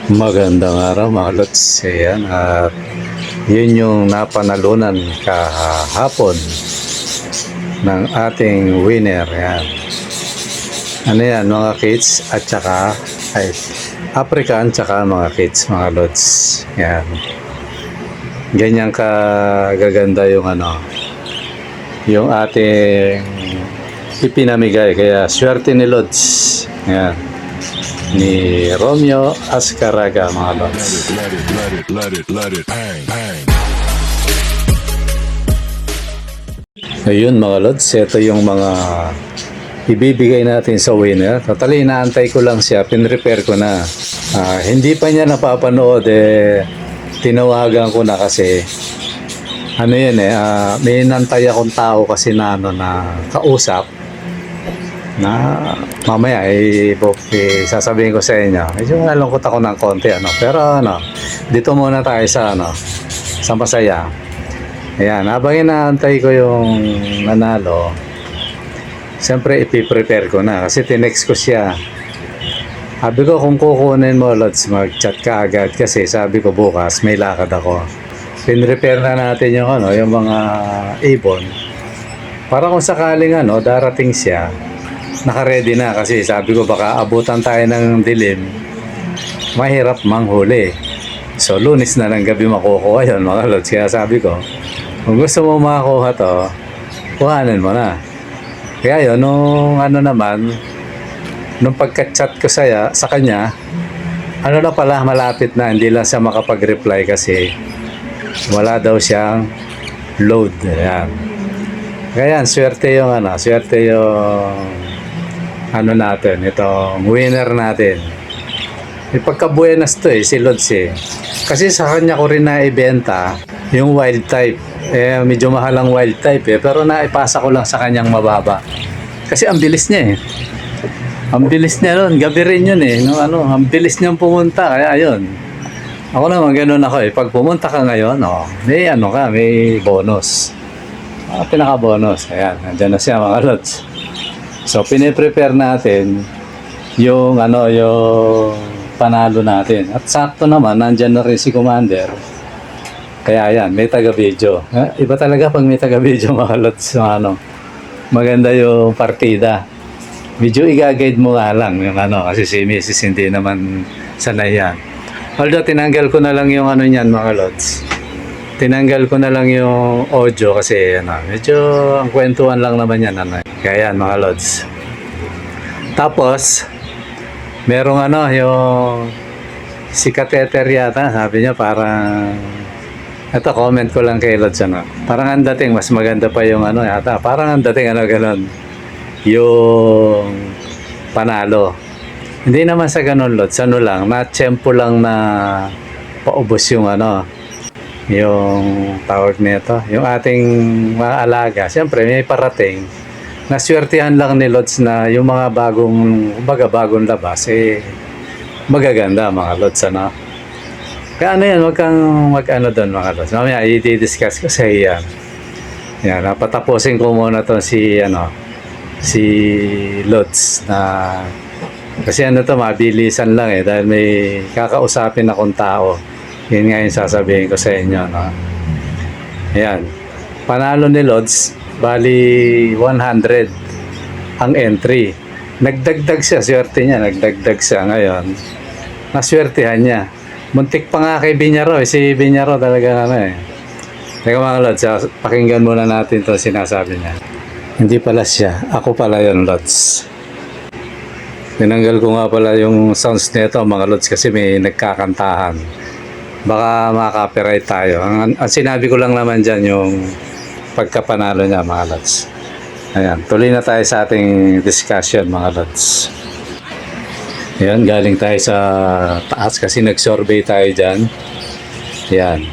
Magandang araw mga lods. Ayan, at yun yung napanalunan kahapon ng ating winner. Ayan. Ano yan mga kids at saka ay African tsaka mga kids mga lods. Ayan. Ganyan kagaganda yung yung ating ipinamigay. Kaya swerte ni Lods. Ayan. Ni Romeo Ascaraga mga lods. Ayun mga lods, ito yung mga ibibigay natin sa winner. Totally inaantay ko lang siya, pinrepair ko na. Hindi pa niya napapanood tinawagan ko na kasi may nantay akong tao kasi na kausap na mamaya sasabihin ko sa inyo. Medyo nalungkot ako ng konti pero dito muna tayo sa masaya. Ayan, habang inaantay ko yung nanalo, siyempre ipiprepare ko na kasi tinext ko siya. Sabi ko kung kukunin mo Lods, mag-chat ka agad kasi sabi ko bukas may lakad ako. Pinrepair na natin yung mga ibon para kung sakaling darating siya, naka-ready na kasi sabi ko baka abutan tayo ng dilim, mahirap manghuli. So Lunes na ng gabi makukuha yun mga lods. Kaya sabi ko kung gusto mo makakuha to, kuhanin mo na. Kaya yun nung pagka-chat ko sa kanya, na pala malapit na, hindi lang siya makapag-reply kasi wala daw siyang load. Ayan. Kaya swerte yung natin, itong winner natin. May pagkabuenas to si Lods Kasi sa kanya ko rin naibenta yung wild type. Medyo mahal ang wild type pero naipasa ko lang sa kanyang mababa. Kasi ang bilis niya Ang bilis niya nun, gabi rin yun ang bilis niyang pumunta, kaya ayun. Ako naman ganoon ako pag pumunta ka ngayon, may bonus. Pinaka-bonus, ayan, nandiyan na siya mga Lods. So, piniprepare natin yung panalo natin. At sakto naman, nandyan na rin si Commander. Kaya ayan, may taga-video. Iba talaga pag may taga-video mga Lods. Maganda yung partida. Medyo i-guide mo nga lang yung kasi si Mrs. hindi naman sanay yan. Although, tinanggal ko na lang yung niyan mga Lods. Tinanggal ko na lang yung audio kasi medyo ang kwentuhan lang naman yan Kaya yan mga Lods. Tapos merong yung si Kateter yata, sabi niya parang ito comment ko lang kay Lods parang ang dating mas maganda pa yung yata, parang ang dating ganon yung panalo. Hindi naman sa ganon Lods, lang na tiyempo lang na paubos yung yung tawag nito, yung ating mga alaga. Siyempre may parating na swertihan lang ni Lods na yung mga bagong labas magaganda mga Lods Kaya yan, wag kang doon mga Lods. Mamaya i-discuss ko sa iyan. Yan, napatapusin ko muna to si Lods na kasi mabilisan lang dahil may kakausapin akong tao. Yun nga yung sasabihin ko sa inyo Ayan, panalo ni Lods bali 100 ang entry. Nagdagdag siya, swerte niya, nagdagdag siya ngayon. Naswertehan niya. Muntik pa nga kay Binyaro si Binyaro talaga Teka mga Lods, pakinggan muna natin to sinasabi niya. Hindi pala siya, ako pala yun Lods. Tinanggal ko nga pala yung sounds nito mga Lods kasi may nagkakantahan. Baka maka-copyright tayo. Ang sinabi ko lang naman dyan yung pagkapanalo niya mga Lods. Ayan, tuloy na tayo sa ating discussion mga Lods. Ayan, galing tayo sa taas kasi nag-survey tayo dyan. Ayan,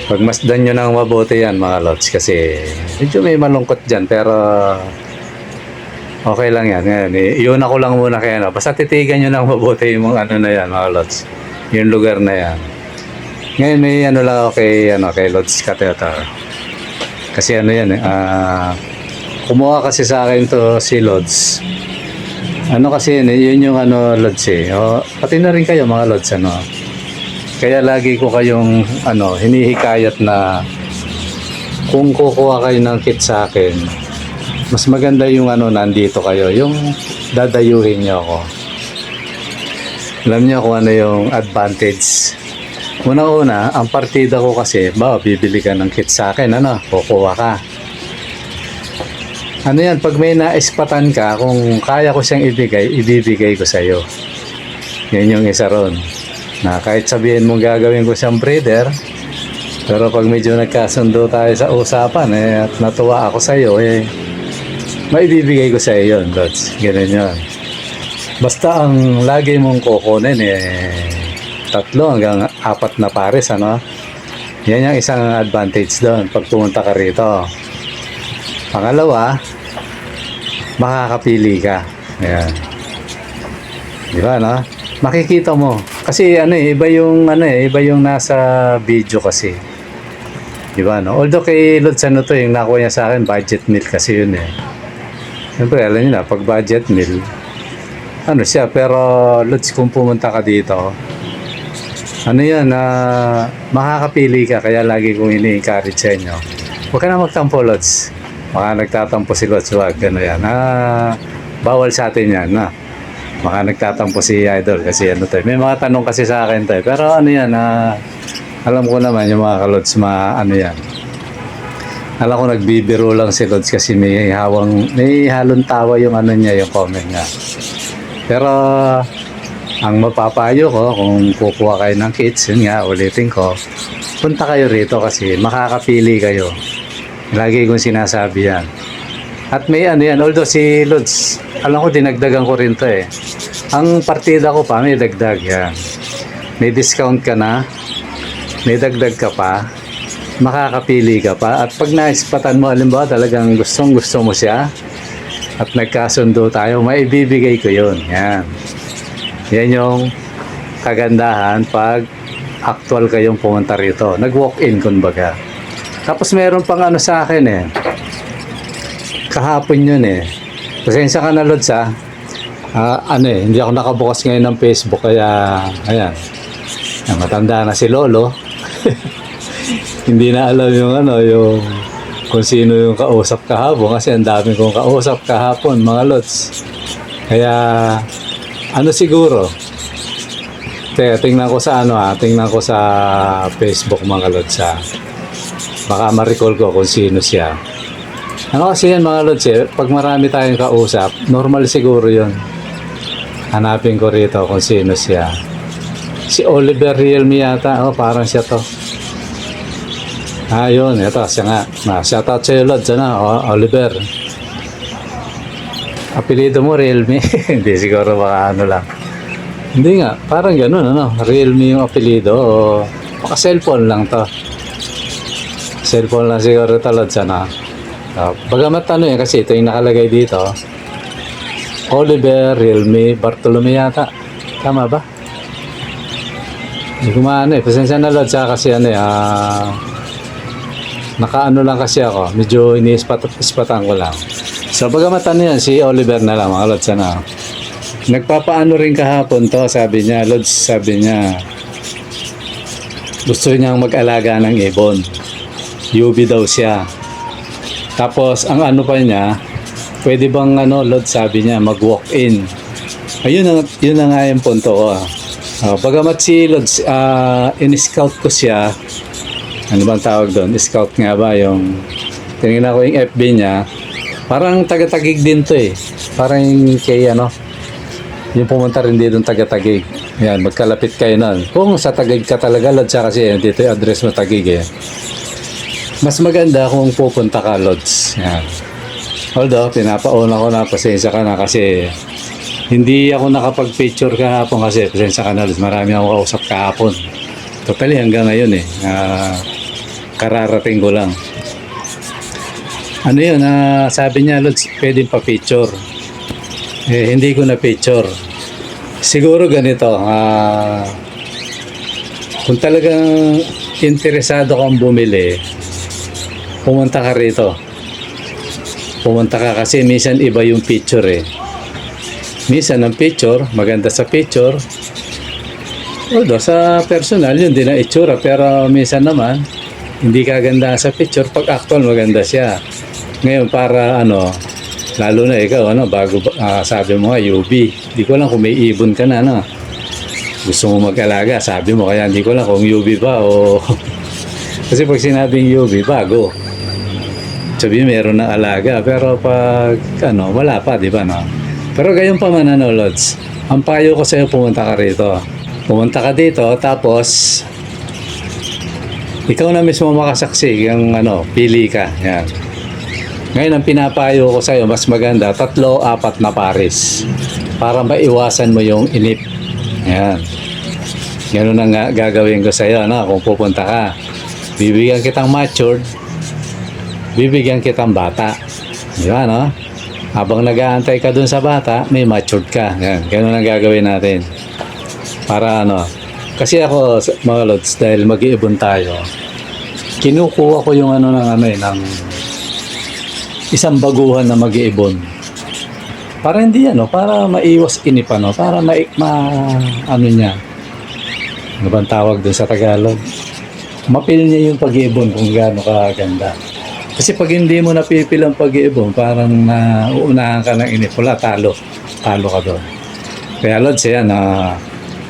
pagmasdan nyo ng mabuti yan mga Lods kasi medyo may malungkot dyan pero okay lang yan. Ngayon, iyon ako lang muna kaya basta titigan nyo ng mabuti yung mga na yan mga Lods, yung lugar na yan. Ngayon may lang ako kay Lods Kateter. Kasi kumuha kasi sa akin to si Lods. Kasi yun yung Lods pati na rin kayo mga Lods Kaya lagi ko kayong hinihikayat na kung kukuha kayo ng kit sa akin, mas maganda yung nandito kayo, yung dadayuhin niyo ako. Alam niyo kung ano yung advantage. Una-una, ang partida ko kasi, bibili ka ng kit sa akin, kukuha ka. Ano yan, pag may naispatan ka, kung kaya ko siyang ibibigay ko sa iyo. Yan yung isa ron. Na kahit sabihin mong gagawin ko siyang breeder, pero pag medyo nagkasundo tayo sa usapan, at natuwa ako sa iyo, maibibigay ko sa iyo yun, Lods. Ganun yun. Basta ang lagi mong kukunin, 3 hanggang 4 na pares, Yan yung isang advantage doon pag pumunta ka rito. Pangalawa, makakapili ka. Ayan. Di ba, makikita mo. Kasi iba yung nasa video kasi. Di ba, Although kay Lods to, yung nakuha niya sa akin, budget meal kasi yun Siyempre, alam niyo na, pag budget meal, siya, pero Lods, kung pumunta ka dito, makakapili ka, kaya lagi kong ini-encourage sa inyo. Huwag ka na magtampo, Lods. Baka nagtatampo si Lods, wag, yan. Bawal sa atin yan, Baka nagtatampo si Idol kasi may mga tanong kasi sa akin pero alam ko naman yung mga ka-Lods yan. Alam ko nagbibiro lang si Lods kasi may halong tawa yung niya, yung comment niya. Pero ang mapapayo ko kung kukuha kayo ng kits, yun nga, ulitin ko, punta kayo rito kasi makakapili kayo. Lagi kong sinasabi yan. At may although si Lods, alam ko dinagdagan ko rin to Ang partida ko pa, may dagdag yan. May discount ka na, may dagdag ka pa, makakapili ka pa. At pag naispatan mo, alimbawa talagang gusto mo siya, at nagkasundo tayo, maibibigay ko yun. Yan. Yan yung kagandahan pag actual kayong pumunta rito. Nag-walk-in, kumbaga. Tapos meron pang sa akin kahapon yun pasensya ka na, Lods, hindi ako nakabukas ngayon ng Facebook, kaya ayan, matanda na si Lolo. Hindi na alam yung kung sino yung kausap kahapon kasi ang dami kong kausap kahapon, mga Lods. Kaya siguro tingnan ko sa tingnan ko sa Facebook, mga Lods, baka ma-recall ko kung sino siya. Kasi yan, mga Lods, pag marami tayong kausap, normal siguro yun. Hanapin ko rito kung sino siya. Si Oliver Realme yata. Parang siya to. Yun, ito, siya nga. Shout out sa'yo, Lods, Oliver. Apelido mo, Realme? Hindi, siguro baka lang. Hindi nga, parang ganun, Realme yung apelido, baka cellphone lang to. Cellphone lang siguro to, Lods, Bagamat kasi ito yung nakalagay dito, Oliver Realme Bartolome yata. Tama ba? Hindi ko pasensya na, Lods, kasi nakaano lang kasi ako, medyo iniispatan ko lang. So bagamat yan, si Oliver na lang, mga Lods, nagpapaano rin kahapon to, sabi niya, Lods, gusto niyang mag-alaga ng ibon. UV daw siya. Tapos ang pa niya, pwede bang Lods, sabi niya, mag-walk-in. Ayun yun na nga yung punto ko. Bagamat si Lods, in-scout ko siya, ano bang tawag doon? Scout nga ba yung tinignan ko yung FB niya, parang taga-Tagig din to Parang kay yung pumunta rin dito ng taga-Tagig. Yan, magkalapit kayo nun. Kung sa Tagig ka talaga, Lods, kasi dito yung address mo, Tagig Mas maganda kung pupunta ka, Lods. Yan. Although, pinapauna ko na, pasensya ka na kasi hindi ako nakapag-picture kahapon kasi pasensya ka na, Lods. Marami akong kausap kahapon. Totally hanggang ngayon kararating ko lang. Sabi niya, Lods, pwedeng pa-picture. Hindi ko na-picture. Siguro ganito, kung talagang interesado kang bumili, pumunta ka rito. Pumunta ka kasi minsan iba yung picture Minsan ang picture, maganda sa picture, Although sa personal, yun din ang itsura. Pero minsan naman, hindi kaganda sa picture. Pag actual, maganda siya. Ngayon, para ano, lalo na ikaw, ano, bago, sabi mo nga, UV. Hindi ko lang kung may ibon ka na, no? Gusto mo mag-alaga, sabi mo, kaya hindi ko lang kung UV ba o... Kasi pag sinabing UV, bago. Sabi meron na alaga, pero pag, ano, wala pa, di ba, no? Pero gayon pa man, ano, Lods, ang payo ko sa'yo, pumunta ka rito. Pumunta ka dito, tapos ikaw na mismo makasaksi yung ano, pili ka. Yan. Ngayon ang pinapayo ko sa iyo, mas maganda 3-4 na pares para maiwasan mo yung inip. Yan. Ganun ang gagawin ko sa iyo, no? Kung pupunta ka. Bibigyan kitang matured, bibigyan kitang bata. Di ba, no? Habang nag-aantay ka dun sa bata, may matured ka. Yan. Ganun ang gagawin natin. Para ano, kasi ako, mga Lods, dahil mag-iibon tayo, kinukuha ko yung ano ng ano ng isang baguhan na mag-iibon. Para hindi ano, para maiwas inip ano, para ano niya. Ano bang tawag dun sa Tagalog? Mapil niya yung pag-iibon kung gaano kaganda. Kasi pag hindi mo napipil ang pag-iibon, parang uunahan ka ng inip. Wala, talo ka doon. Kaya Lods, yan,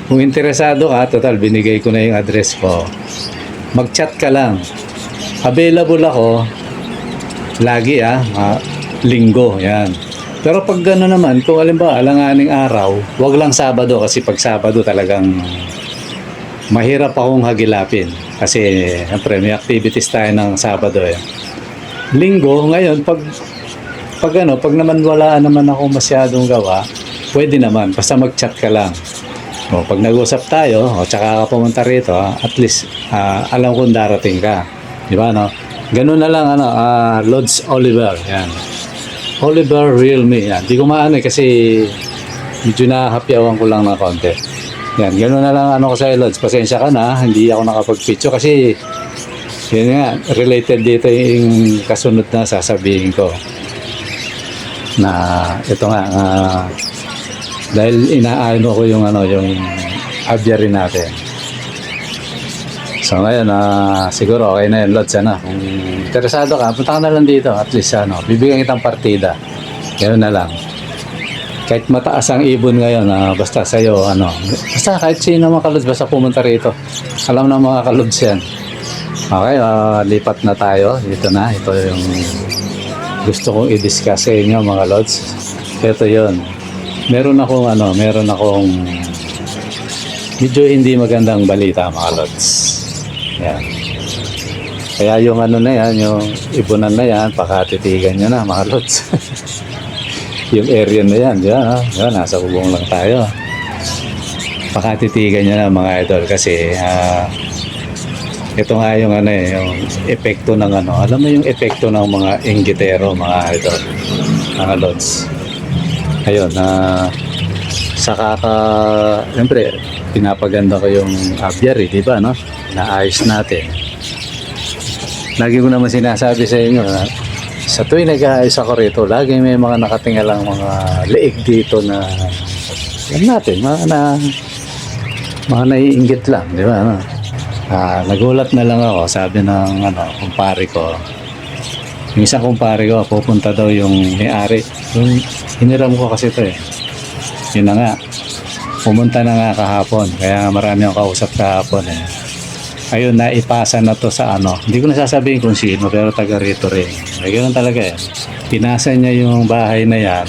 kung interesado ka, total, binigay ko na yung address ko. Mag-chat ka lang. Available ako lagi linggo, yan. Pero pag gano'n naman, kung halimbawa alanganing araw, wag lang Sabado kasi pag Sabado talagang mahirap akong hagilapin. Kasi siyempre may activities tayo ng Sabado eh. Linggo, ngayon, pag naman wala naman ako masyadong gawa, pwede naman, basta mag-chat ka lang. O, pag nag-usap tayo, tsaka ka pumunta rito, at least alam kong darating ka. Di ba, no? Ganun na lang, Lods Oliver, yan. Oliver Realme, yan. Di ko maano kasi medyo nahapyawan ko lang ng konti. Yan, ganun na lang ko sa Lods. Pasensya ka na, hindi ako nakapag-picture kasi yun nga, related dito yung kasunod na sasabihin ko. Na, ito nga, dahil inaano ko yung aviary natin. So ngayon, siguro okay na yun, Lods, kung interesado ka, punta ka na lang dito, at least bibigyan kitang partida. Ganoon na lang. Kahit mataas ang ibon ngayon, basta sa'yo, basta kahit sino mga ka-Lods, basta pumunta rito. Alam na mga ka-Lods yan. Okay, lipat na tayo. Ito na, ito yung gusto kong i-discuss sa inyo mga Lods. Ito yun. Meron akong medyo hindi magandang balita mga Lods. Yan. Kaya yung na yan, yung ibunan na yan, pakatitigan nyo na mga Lods. Yung area na yan, yan, nasa bubong lang tayo. Pakatitigan nyo na mga idol kasi ito nga yung yung epekto ng alam mo yung epekto ng mga inggitero mga idol, mga Lods. Ayun, siyempre, pinapaganda ko yung aviary, di ba, no? Naayos natin. Lagi ko naman sinasabi sa inyo, sa tuwing nag-aayos ako rito, lagi may mga nakatingalang mga leeg dito na, natin, mga naiinggit lang, di ba, no? Nagulat na lang ako, sabi ng kumpare ko, yung isang kumpare ko, pupunta daw yung may-ari. Yung hiniram ko kasi ito eh. Yun na nga. Pumunta na nga kahapon. Kaya marami akong kausap kahapon eh. Ayun, naipasa na to sa Hindi ko nasasabihin kung sino, pero taga rito rin. Ay, ganun talaga eh. Pinasa niya yung bahay na yan.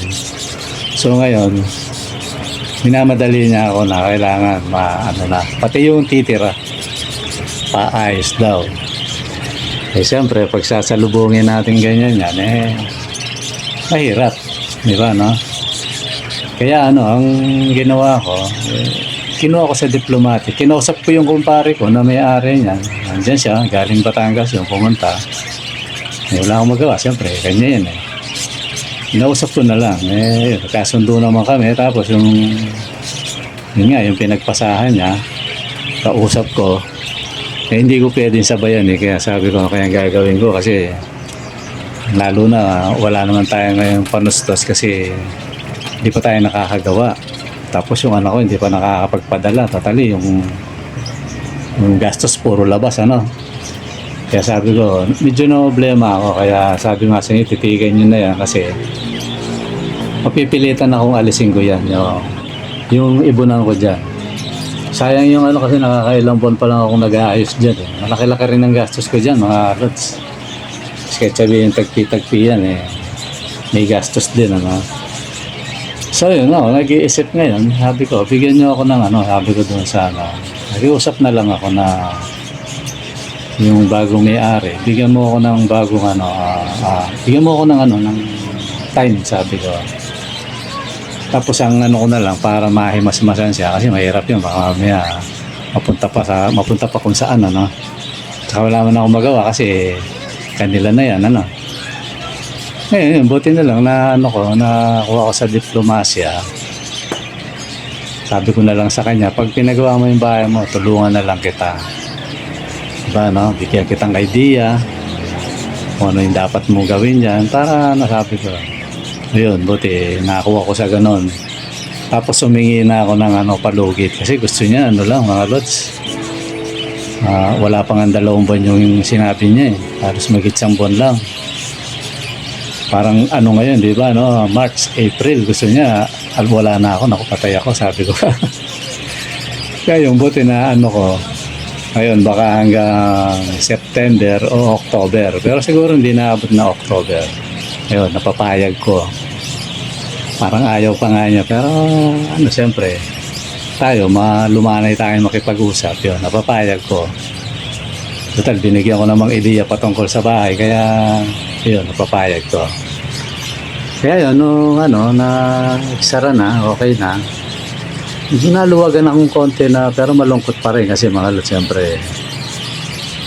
So ngayon, minamadali niya ako na kailangan pati yung titira. Paayos daw. Eh siyempre, pag sasalubungin natin ganyan yan, mahirap. Di ba, no? Kaya ang ginawa ko, kinuha ko sa diplomatic. Kinausap ko yung kumpare ko na may-ari niyan. Nandiyan siya, galing Batangas yung pumunta. Wala akong magawa, siyempre, kanya yan eh. Kinausap ko na lang, kasundo naman kami. Tapos yung pinagpasahan niya, kausap ko, hindi ko pwedeng sabayan kaya sabi ko kaya gagawin ko kasi lalo na wala naman tayo ngayong panustos kasi hindi pa tayo nakakagawa. Tapos yung anak ko hindi pa nakakapagpadala. Totally, yung gastos puro labas, ano. Kaya sabi ko, medyo na problema ako. Kaya sabi nga sa inyo, titigan nyo na yan kasi mapipilitan akong alisin ko yan. Yung ibunan ko dyan. Sayang yung ano kasi nakakailang buwan pa lang akong nag-aayos dyan. Eh. Malaki-laki rin ang gastos ko dyan, mga lods. Kahit sabihin tagpi-tagpi yan, eh. May gastos din, ano. So yun, nag-iisip ngayon. Sabi ko, bigyan nyo ako ng ano, sabi ko doon sa ano. Nag-iusap na lang ako na yung bagong may-ari. Bigyan mo ako ng bagong ano, bigyan mo ako ng ano, ng time, sabi ko. Tapos ang ano ko na lang para mahimas-masan siya kasi mahirap yun baka mamaya mapunta pa kung saan ano. Saka wala man ako magawa kasi kanila na yan ano. Ngayon, buti na lang na ano ko, nakuha ko sa diplomasya. Sabi ko na lang sa kanya, pag pinagawa mo yung bahay mo, tulungan na lang kita. Diba no? Bigyan kitang idea kung ano yung dapat mong gawin dyan para nasabi ko. Ayun, buti nakakuha ko sa ganon. Tapos humingi na ako ng ano, palugit kasi gusto niya ano lang mga lods. Wala pang ang 2 buwan yung sinabi niya eh. Halos mag-1 buwan lang. Parang ano ngayon, di ba, no? March, April, gusto niya, wala na ako, nakupatay ako, sabi ko. Kaya yung buti na ano ko, ayun, baka hanggang September o October. Pero siguro hindi naabot na October. Ayun, napapayag ko. Parang ayaw pa nga niya. Pero ano, siyempre, tayo, lumanay tayo makipag-usap. Yun, napapayag ko. Total, binigyan ko namang ideya patungkol sa bahay. Kaya, yun, napapayag ko. Kaya yun, nung ano, sara na, okay na. Naluwagan akong konti na, pero malungkot pa rin kasi mga lot, siyempre,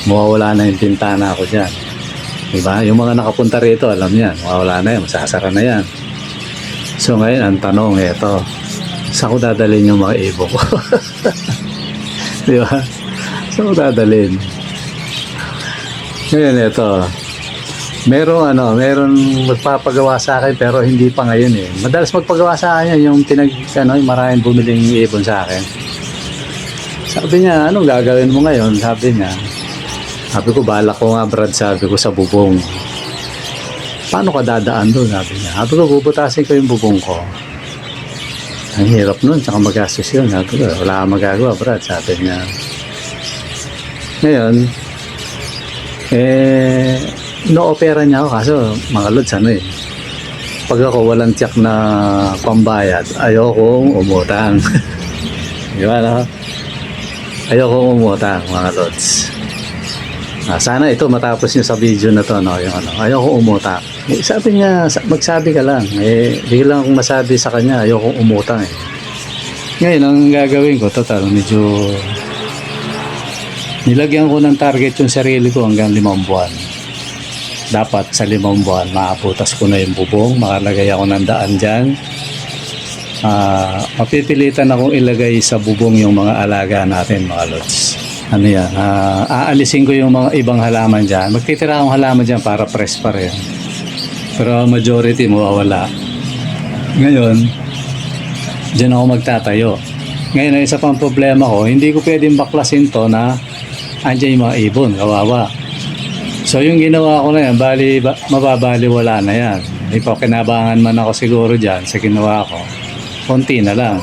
mawawala na yung pintana ako dyan. Diba? Yung mga nakapunta rito, alam yan, mawawala na yan, masasara na yan. So ngayon, ang tanong, eto, saan ko dadalhin yung mga ibon ko? Diba? Saan ko dadalhin? Ngayon, eto, meron magpapagawa sa akin pero hindi pa ngayon eh. Madalas magpagawa sa akin yung yung maraming bumiling ibon sa akin. Sabi niya, anong gagawin mo ngayon? Sabi ko, balak ko nga Brad, sabi ko sa bubong. Paano ka dadaan doon? Sabi niya. Sabi ko, bubutasin ko yung bubong ko. Ang hirap nun, saka magastos yun. Sabi ko, wala kang magagawa Brad, sabi niya. Ngayon, ino-opera niya ako kaso mga lods pag ako walang tiyak na pambayad ayokong umutang. Di ba no? Ayokong umutang mga lods. Sana ito matapos nyo sa video na to no? Yung ayokong umutang. Sabi niya magsabi ka lang biglang akong masabi sa kanya ayokong umutang Ngayon ang gagawin ko total medyo nilagyan ko ng target yung sarili ko hanggang 5 buwan. Dapat sa 5 buwan, maaputas ko na yung bubong, makalagay ako ng daan dyan. Mapipilitan akong ilagay sa bubong yung mga alaga natin, mga lods. Ano yan, aalisin ko yung mga ibang halaman dyan. Magtitira akong halaman dyan para press pa rin. Pero majority mawawala. Ngayon, dyan ako magtatayo. Ngayon, isa pang problema ko, hindi ko pwedeng baklasin to na andyan yung mga ibon, kawawa. So yung ginawa ko na yan, mababaliwala na yan. Ipakinabangan man ako siguro dyan sa ginawa ko, konti na lang.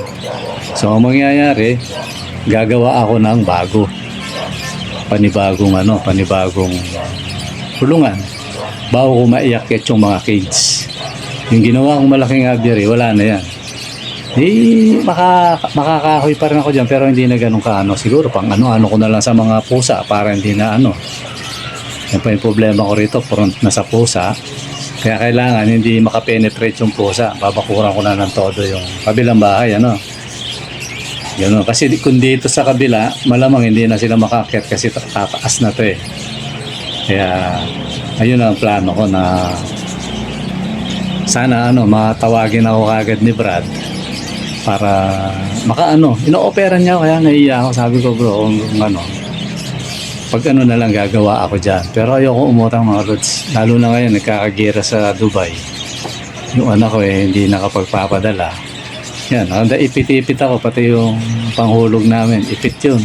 So ang mangyayari, gagawa ako ng bago. Panibagong kulungan. Bago ko maiakit yung mga cage. Yung ginawa kong malaking aviary, wala na yan. Makakahoy pa rin ako dyan pero hindi na ganun kaano. Siguro pang ano ko na lang sa mga pusa para hindi na ano. Yan pa yung problema ko rito, front na sa pusa. Kaya kailangan hindi makapenetrate yung pusa. Babakuran ko na ng todo yung kabilang bahay. Yun, kasi kung dito sa kabila, malamang hindi na sila makakit kasi tataas na to eh. Kaya ayun ang plano ko na sana matawagin ako kagad ni Brad para ino-opera niya kaya naiiya ako. Sabi ko bro, pag na lang gagawa ako dyan. Pero ayoko umutang mga lods. Lalo na ngayon, nagkakagira sa Dubai. Yung anak ko hindi nakapagpapadala. Yan, ipit-ipit ako, pati yung panghulog namin, ipit yun.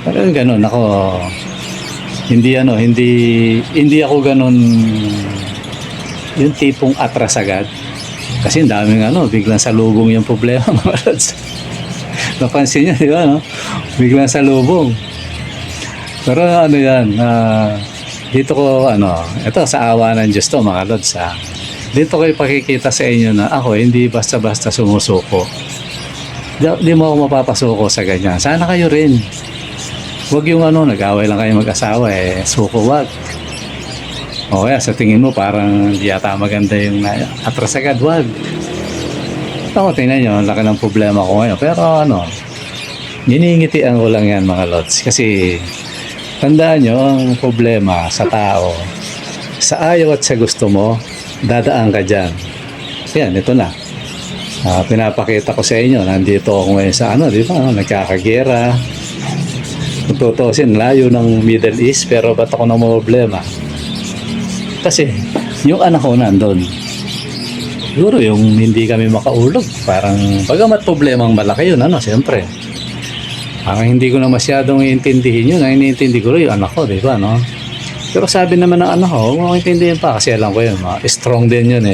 Parang ganun, ako, hindi ako ganun, yung tipong atras agad. Kasi ang daming biglang salubong yung problema, mga lods. Napansin niyo, di ba, no? Biglang salubong. Pero yan, dito ko, ito sa awa ng Diyos to, mga lods, dito ko ipakikita sa inyo na ako hindi basta-basta sumusuko. Di mo ako mapapasuko sa ganyan. Sana kayo rin. Huwag yung nag-away lang kayo mag-asawa, suko wag. O kaya sa tingin mo parang di yata maganda yung atras agad, wag. Ako, tingnan nyo, ang laki ng problema ko ngayon. Pero niningitian ko lang yan, mga lods. Kasi tandaan nyo, ang problema sa tao, sa ayaw at sa gusto mo, dadaan ka dyan. Yan, ito na. Pinapakita ko sa inyo, nandito ako ngayon sa di ba, nagkakagera. Kung tutusin, layo ng Middle East, pero ba't ako ng problema? Kasi, yung anak ko nandun. Siguro yung hindi kami makaulog, parang, bagamat problemang malaki yun, siyempre. Parang hindi ko na masyadong iintindihin yun, iniintindi ko rin yung anak ko, di ba, no? Pero sabi naman ng anak ko, maintindihan pa kasi alam ko yun, strong din yun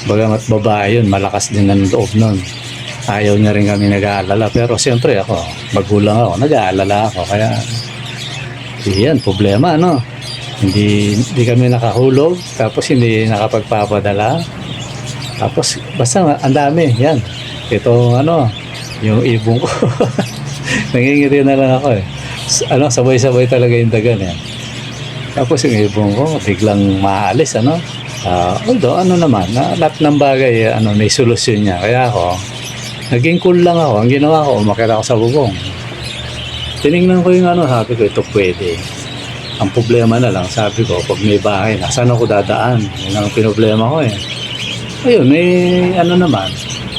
Bagamat babae yun, malakas din ang loob nun. Ayaw niya rin kami nag-aalala. Pero siyempre ako, magulang ako, nag-aalala ako. Kaya, yan, problema, Hindi kami nakahulog, tapos hindi nakapagpapadala. Tapos, basta ang dami, yan. Ito, yung ibong ko. Nangingiti na lang ako sabay-sabay talaga yung dagan, Tapos yung ibong ko, biglang maalis, although, naman, lahat ng bagay, may solusyon niya. Kaya ako, naging cool lang ako. Ang ginawa ko, umakyat ako sa bubong. Tinignan ko yung sabi ko, ito pwede. Ang problema na lang, sabi ko, pag may bahay na, saan ako dadaan? Yun ang pinoblema ko, Ayun, may, naman,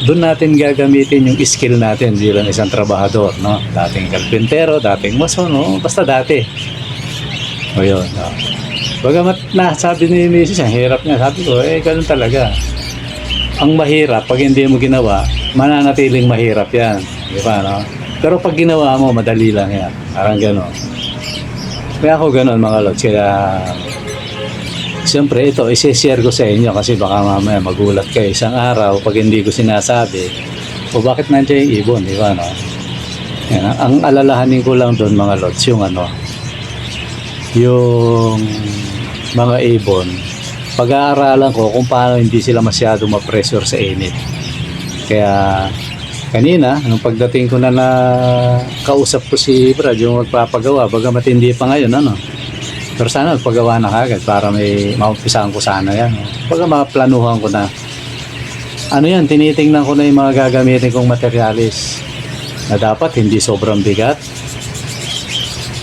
doon natin gagamitin yung skill natin bilang isang trabahador, Dating kalpintero, dating mason, basta dati. O yun, Bagamat sabi ni Mrs. ang hirap niya, sabi ko, ganun talaga. Ang mahirap, pag hindi mo ginawa, mananatiling mahirap yan. Di ba, Pero pag ginawa mo, madali lang yan. Parang gano'n. Kaya ako gano'n, mga lods. Kaya, siyempre, ito, isi-share ko sa inyo kasi baka mamaya magulat kayo. Isang araw, pag hindi ko sinasabi, o bakit nandiyan yung ibon, di ba, Yan, ang alalahanin ko lang doon, mga lods, yung yung mga ibon, pag-aaralan ko kung paano hindi sila masyado ma-pressure sa init. Kaya kanina, nung pagdating ko na kausap ko si Brad, yung magpapagawa, bagamat hindi pa ngayon, pero sana magpagawa na kagad para may maumpisahan ko sana yan. Pagka maplanuhan ko na, yan, tinitingnan ko na yung mga gagamitin kong materialis na dapat hindi sobrang bigat,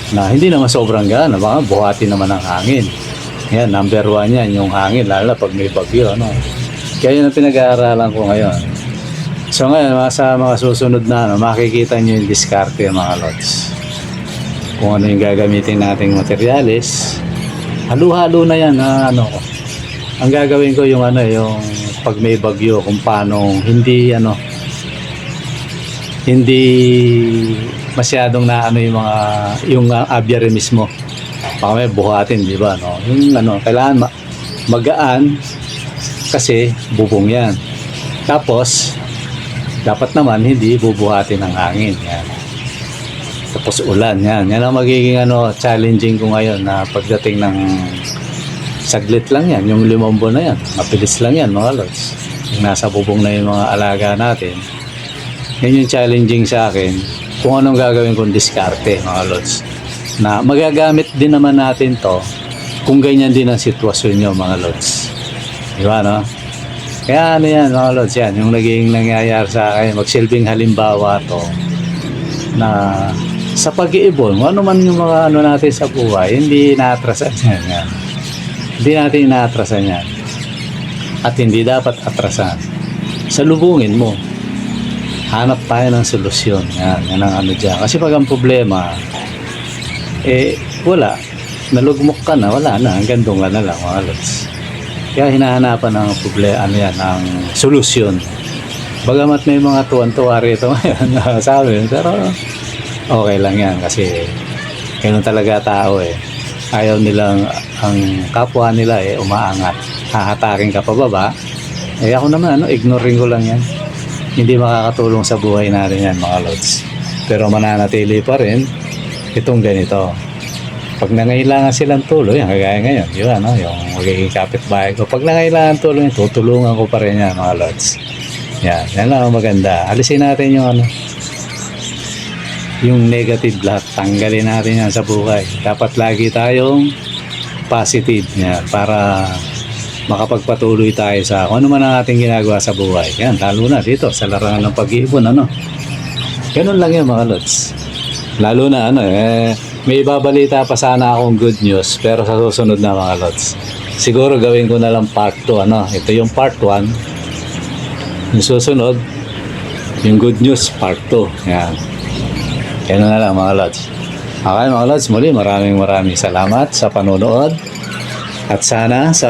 na hindi naman sobrang gana, baka buhati naman ang hangin. Yan, number 1 yan, yung hangin, lalo pag may bagyo, Kaya yun ang pinag-aaralan ko ngayon. So ngayon, sa mga susunod na, makikita nyo yung diskarte, mga lods. Kung ano yung gagamitin nating materialis, halo-halo na yan, Ang gagawin ko yung yung pag may bagyo, kung paano, hindi masyadong yung aviary mismo. Baka may buhatin, di ba, Yung kailangan magaan kasi bubong yan. Tapos, dapat naman hindi bubuhatin ng hangin. Yan. Tapos ulan, yan. Yan ang magiging challenging ko ngayon na pagdating ng saglit lang yan. Yung 5 buwan na yan. Mabilis lang yan, mga lods. Yung nasa bubong na yung mga alaga natin. Yan yung challenging sa akin kung anong gagawin kong diskarte, mga lods. Na magagamit din naman natin to kung ganyan din ang sitwasyon nyo, mga lods. Di ba, Kaya yan, mga lods, yan. Yung naging nangyayari sa akin, magsilbing halimbawa to na sa pag-iibon, ano man yung mga natin sa buhay, hindi naatrasan yan. Hindi natin inaatrasan yan. At hindi dapat atrasan. Salubungin mo. Hanap tayo ng solusyon. Yan ang dyan. Kasi pag ang problema, wala. Nalugmok ka na, wala na. Hanggang doon ka na lang, mga lods. Kaya hinahanapan ng problema, ng solusyon. Bagamat may mga tuwan-tuwa rito ngayon, sabi, pero okay lang yan kasi ganun talaga tao eh. Ayaw nilang ang kapwa nila eh umaangat. Hahatakin ka pababa. Eh ako naman, ignoring ko lang yan. Hindi makakatulong sa buhay natin yan mga lods. Pero mananatili pa rin itong ganito. Pag nangailangan silang tulong, yan, kagaya ngayon, yun, yung magiging kapitbahay ko. Pag nangailangan tulong, tutulungan ko pa rin yan mga lods. Yan lang ang maganda. Alisin natin yung negative lahat. Tanggalin natin yan sa buhay. Dapat lagi tayong positive yan para makapagpatuloy tayo sa kung ano man ang ating ginagawa sa buhay. Yan, lalo na dito sa larangan ng pag-iipon, Ganun lang yan mga lods. Lalo na may ibabalita pa sana akong good news pero sa susunod na mga lods. Siguro gawin ko na lang part 2, Ito yung part 1. Yung susunod, yung good news part 2. Yan. Yan na lang mga lods. Okay mga lods, muli maraming salamat sa panonood. At sana sa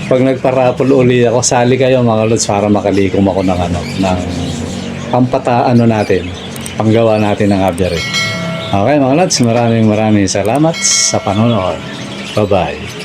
pag nagparapol uli ako, sali kayo mga lods para makalikom ako ng natin, panggawa natin ng aviary. Okay mga lods, maraming salamat sa panonood. Bye-bye.